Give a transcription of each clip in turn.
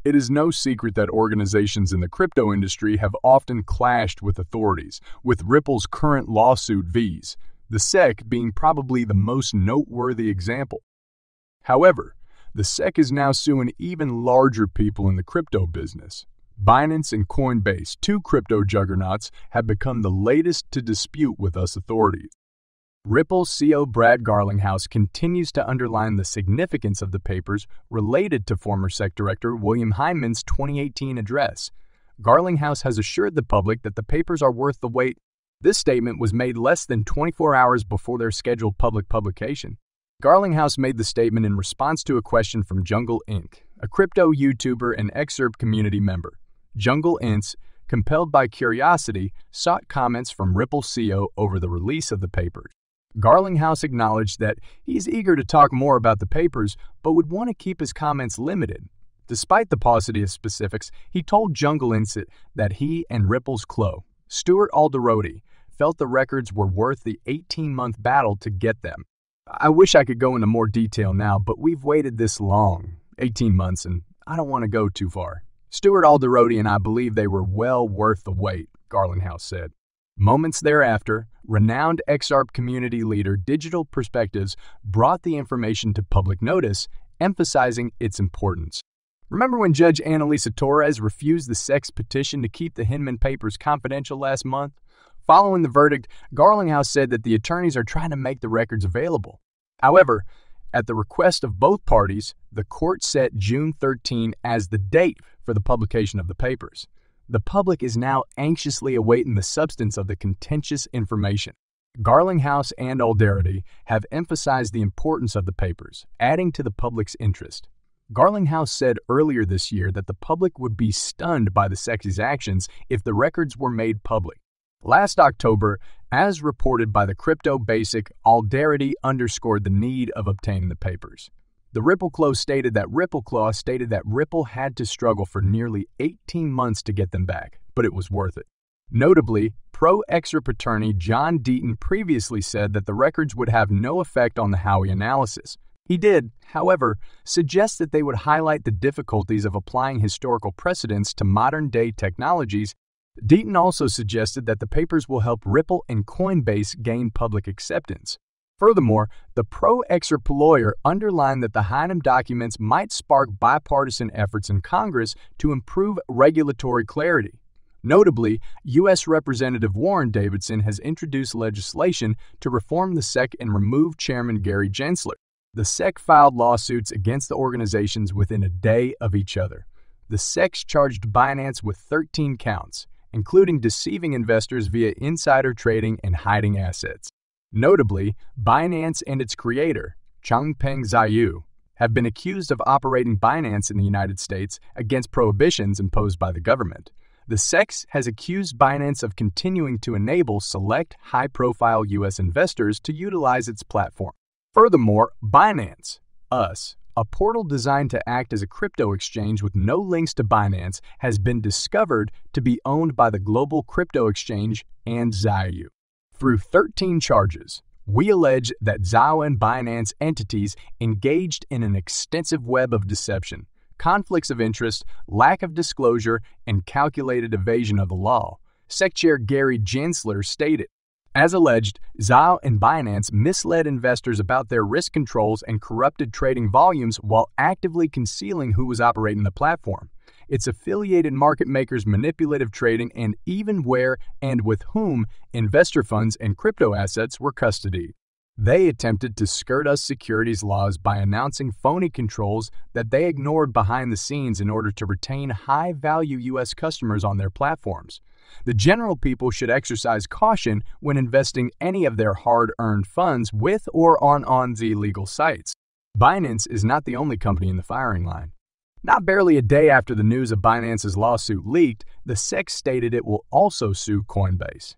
It is no secret that organizations in the crypto industry have often clashed with authorities, with Ripple's current lawsuit vs. the SEC being probably the most noteworthy example. However, the SEC is now suing even larger people in the crypto business. Binance and Coinbase, two crypto juggernauts, have become the latest to dispute with us authorities. Ripple CEO Brad Garlinghouse continues to underline the significance of the papers related to former SEC Director William Hyman's 2018 address. Garlinghouse has assured the public that the papers are worth the wait. This statement was made less than 24 hours before their scheduled public publication. Garlinghouse made the statement in response to a question from Jungle Inc., a crypto YouTuber and XRP community member. Jungle Inc., compelled by curiosity, sought comments from Ripple CEO over the release of the papers. Garlinghouse acknowledged that he's eager to talk more about the papers, but would want to keep his comments limited. Despite the paucity of specifics, he told Jungle Inc. that he and Ripple's CLO, Stuart Alderoty, felt the records were worth the 18-month battle to get them. I wish I could go into more detail now, but we've waited this long, 18 months, and I don't want to go too far. Stuart Alderoty and I believe they were well worth the wait, Garlinghouse said. Moments thereafter, renowned XRP community leader Digital Perspectives brought the information to public notice, emphasizing its importance. Remember when Judge Annalisa Torres refused the SEC's petition to keep the Hinman papers confidential last month? Following the verdict, Garlinghouse said that the attorneys are trying to make the records available. However, at the request of both parties, the court set June 13 as the date for the publication of the papers. The public is now anxiously awaiting the substance of the contentious information. Garlinghouse and Alderoty have emphasized the importance of the papers, adding to the public's interest. Garlinghouse said earlier this year that the public would be stunned by the SEC's actions if the records were made public. Last October, as reported by the crypto basic, Alderoty underscored the need of obtaining the papers. The Ripple CLO stated that Ripple had to struggle for nearly 18 months to get them back, but it was worth it. Notably, pro-XRP attorney John Deaton previously said that the records would have no effect on the Howey analysis. He did, however, suggest that they would highlight the difficulties of applying historical precedents to modern-day technologies. Deaton also suggested that the papers will help Ripple and Coinbase gain public acceptance. Furthermore, the pro-XRP lawyer underlined that the Hyman documents might spark bipartisan efforts in Congress to improve regulatory clarity. Notably, U.S. Representative Warren Davidson has introduced legislation to reform the SEC and remove Chairman Gary Gensler. The SEC filed lawsuits against the organizations within a day of each other. The SEC charged Binance with 13 counts, including deceiving investors via insider trading and hiding assets. Notably, Binance and its creator, Changpeng Zhou, have been accused of operating Binance in the United States against prohibitions imposed by the government. The SEC has accused Binance of continuing to enable select high-profile U.S. investors to utilize its platform. Furthermore, Binance, a portal designed to act as a crypto exchange with no links to Binance, has been discovered to be owned by the global crypto exchange and Zhou. Through 13 charges, we allege that Zhou and Binance entities engaged in an extensive web of deception, conflicts of interest, lack of disclosure, and calculated evasion of the law, SEC Chair Gary Gensler stated. As alleged, Zhou and Binance misled investors about their risk controls and corrupted trading volumes while actively concealing who was operating the platform, its affiliated market makers' manipulative trading, and even where and with whom investor funds and crypto assets were custodied. They attempted to skirt us securities laws by announcing phony controls that they ignored behind the scenes in order to retain high-value U.S. customers on their platforms. The general people should exercise caution when investing any of their hard-earned funds with or on the illegal sites. Binance is not the only company in the firing line. Not barely a day after the news of Binance's lawsuit leaked, the SEC stated it will also sue Coinbase.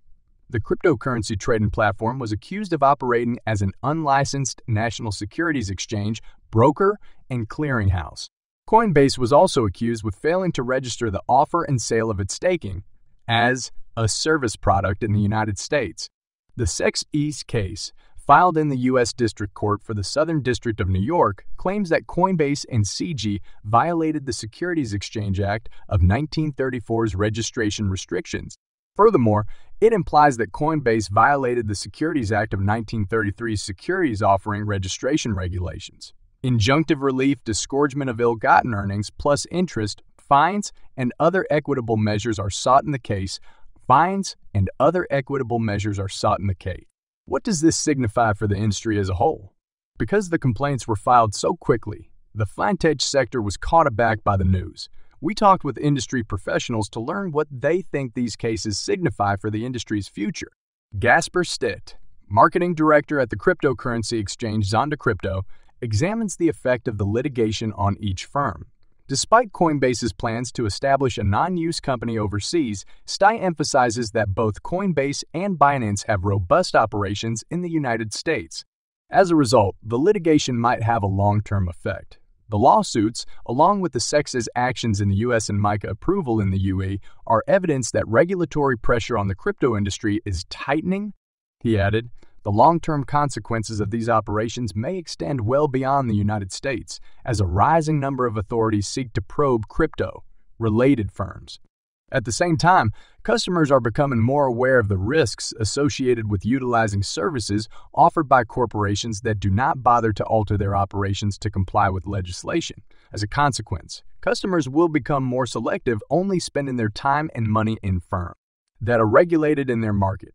The cryptocurrency trading platform was accused of operating as an unlicensed national securities exchange, broker, and clearinghouse. Coinbase was also accused with failing to register the offer and sale of its staking as a service product in the United States. The SEC's case filed in the U.S. District Court for the Southern District of New York, claims that Coinbase and CG violated the Securities Exchange Act of 1934's registration restrictions. Furthermore, it implies that Coinbase violated the Securities Act of 1933's securities offering registration regulations. Injunctive relief, disgorgement of ill-gotten earnings, plus interest, fines, and other equitable measures are sought in the case. What does this signify for the industry as a whole? Because the complaints were filed so quickly, the fintech sector was caught aback by the news. We talked with industry professionals to learn what they think these cases signify for the industry's future. Gasper Stitt, marketing director at the cryptocurrency exchange Zonda Crypto, examines the effect of the litigation on each firm. Despite Coinbase's plans to establish a non-use company overseas, Stitt emphasizes that both Coinbase and Binance have robust operations in the United States. As a result, the litigation might have a long-term effect. The lawsuits, along with the SEC's actions in the U.S. and MiCA approval in the UE, are evidence that regulatory pressure on the crypto industry is tightening. He added, the long-term consequences of these operations may extend well beyond the United States, as a rising number of authorities seek to probe crypto-related firms. At the same time, customers are becoming more aware of the risks associated with utilizing services offered by corporations that do not bother to alter their operations to comply with legislation. As a consequence, customers will become more selective, only spending their time and money in firms that are regulated in their market.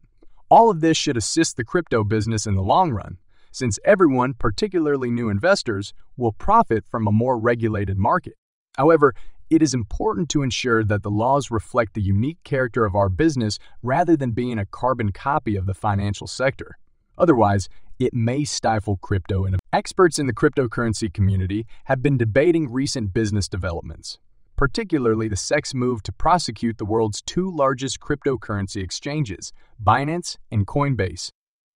All of this should assist the crypto business in the long run, since everyone, particularly new investors, will profit from a more regulated market. However, it is important to ensure that the laws reflect the unique character of our business rather than being a carbon copy of the financial sector. Otherwise, it may stifle crypto. Experts in the cryptocurrency community have been debating recent business developments, particularly the SEC's move to prosecute the world's two largest cryptocurrency exchanges, Binance and Coinbase.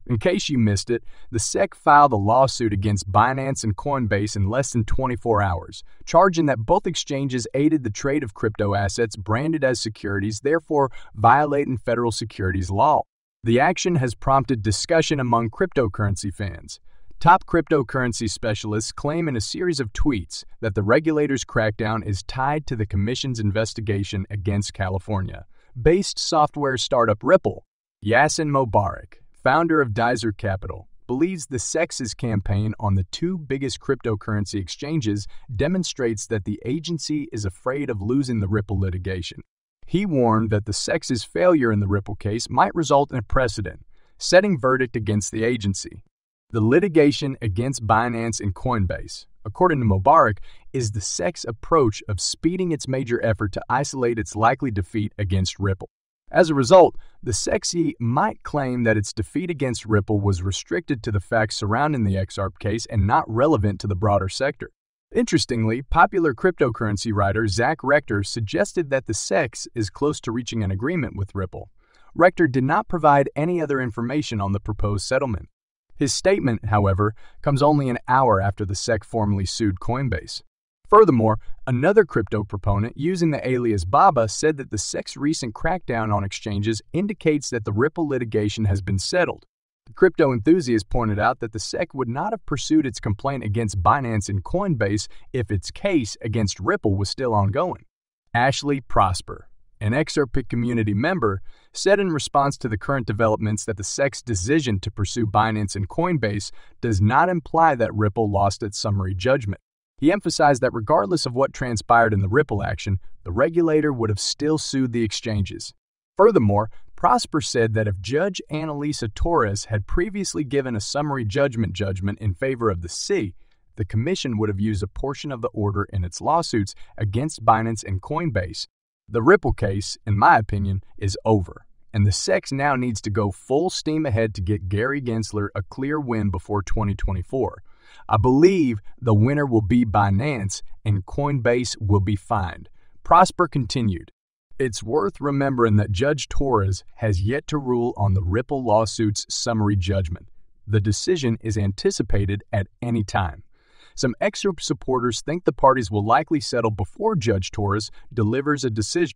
In case you missed it, the SEC filed a lawsuit against Binance and Coinbase in less than 24 hours, charging that both exchanges aided the trade of crypto assets branded as securities, therefore violating federal securities law. The action has prompted discussion among cryptocurrency fans. Top cryptocurrency specialists claim in a series of tweets that the regulator's crackdown is tied to the Commission's investigation against California-based software startup Ripple. Yassin Mobarak, founder of Dizer Capital, believes the SEC's campaign on the two biggest cryptocurrency exchanges demonstrates that the agency is afraid of losing the Ripple litigation. He warned that the SEC's failure in the Ripple case might result in a precedent-setting verdict against the agency. The litigation against Binance and Coinbase, according to Mobarak, is the SEC's approach of speeding its major effort to isolate its likely defeat against Ripple. As a result, the SEC might claim that its defeat against Ripple was restricted to the facts surrounding the XRP case and not relevant to the broader sector. Interestingly, popular cryptocurrency writer Zach Rector suggested that the SEC is close to reaching an agreement with Ripple. Rector did not provide any other information on the proposed settlement. His statement, however, comes only an hour after the SEC formally sued Coinbase. Furthermore, another crypto proponent using the alias Baba said that the SEC's recent crackdown on exchanges indicates that the Ripple litigation has been settled. The crypto enthusiast pointed out that the SEC would not have pursued its complaint against Binance and Coinbase if its case against Ripple was still ongoing. Ashley Prosper, an XRP community member, said in response to the current developments that the SEC's decision to pursue Binance and Coinbase does not imply that Ripple lost its summary judgment. He emphasized that regardless of what transpired in the Ripple action, the regulator would have still sued the exchanges. Furthermore, Prosper said that if Judge Annalisa Torres had previously given a summary judgment in favor of the SEC, the Commission would have used a portion of the order in its lawsuits against Binance and Coinbase. The Ripple case, in my opinion, is over, and the SEC now needs to go full steam ahead to get Gary Gensler a clear win before 2024. I believe the winner will be Binance and Coinbase will be fined. Prosper continued. It's worth remembering that Judge Torres has yet to rule on the Ripple lawsuit's summary judgment. The decision is anticipated at any time. Some XRP supporters think the parties will likely settle before Judge Torres delivers a decision.